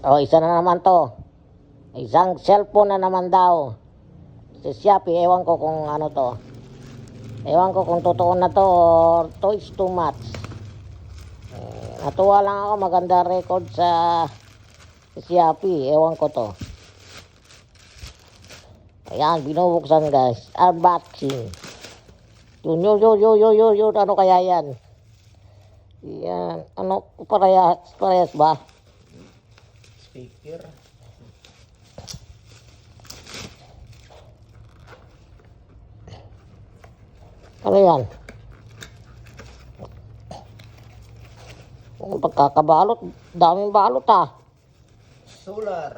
O, isa na naman to. Isang cellphone na naman daw. Si Shopee, ewan ko kung ano to. Ewan ko kung totoo na to or toys too much. Natuwa lang ako, maganda record sa Shopee. Ewan ko to. Ayan, binubuksan guys. Unboxing. Yun, ano kaya yan? Yan, ano, parehas ba? Speaker. Ano yan? Ang pagkakabalot, daming balot ah. Solar.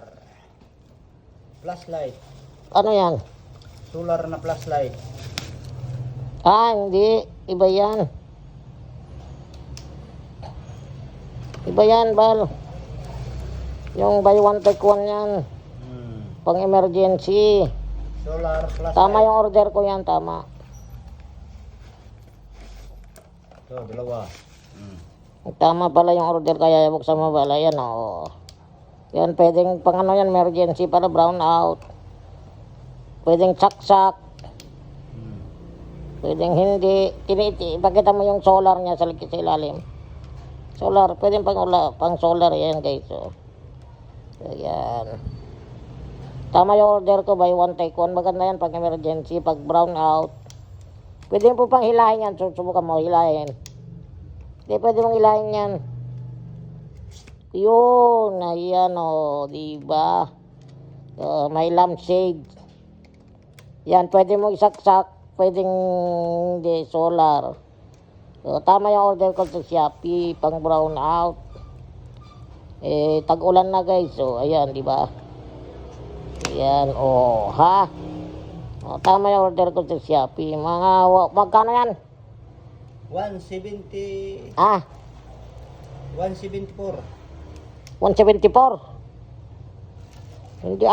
Flashlight. Ano yan? Solar na flashlight. Ah, hindi. Iba yan. Iba yan, Bal. Yung buy one take one yan. Pang emergency. Solar flashlight. Tama yung order ko yan, tama. Ito, dalawa. Tama pala yung order, kaya buksan mo pala yan, oo. Yan, pwedeng pang ano yan, emergency para brown out. Pwedeng saksak. Pwedeng hindi. Ipakita mo yung solar niya sa ilalim. Solar, pwedeng pang solar yan guys. So, ayan. Tama yung order ko, buy one take one. Maganda yan pag emergency, pag brown out. Pwede po pang hilahin yan. Subukan mo, hilahin. Hindi pwede mong hilahin yan. Yun, ayan o, diba? May lampshade. Yan, pwede mong isaksak. Pwedeng hindi, solar. So, tama yung order ko sa Shopee, pang brown out. Tag-ulan na guys. So, ayan, diba? Ayan, ha? Tama yung order ko sa Shopee. Magkano yan? 170. 174. 174. Hindi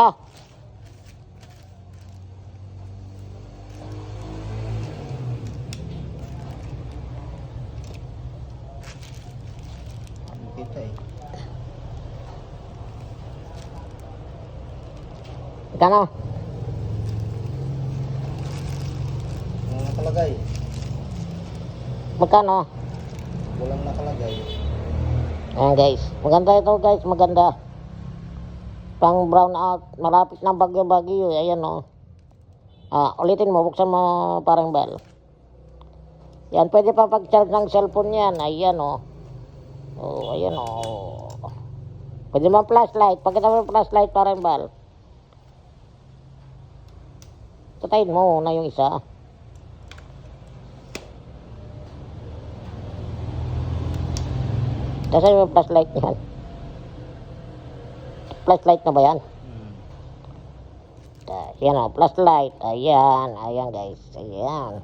Kita eh. Magkano? Walang nakalagay. Magkano? Walang nakalagay. Ayan guys. Maganda ito guys. Maganda. Pang brown out. Malapit ng bagyo-bagyo. Ayan o. Ulitin mo. Buksan mo parang bell. Yan. Pwede pa pag-charge ng cellphone yan. Ayan o. Ayan o. Pwede mo flashlight. Pagkita mo flashlight parang bell. Patayin mo na yung isa. Kasi yung flashlight niyan. Flashlight na ba yan? Yan o, flashlight. Ayan guys. Ayan.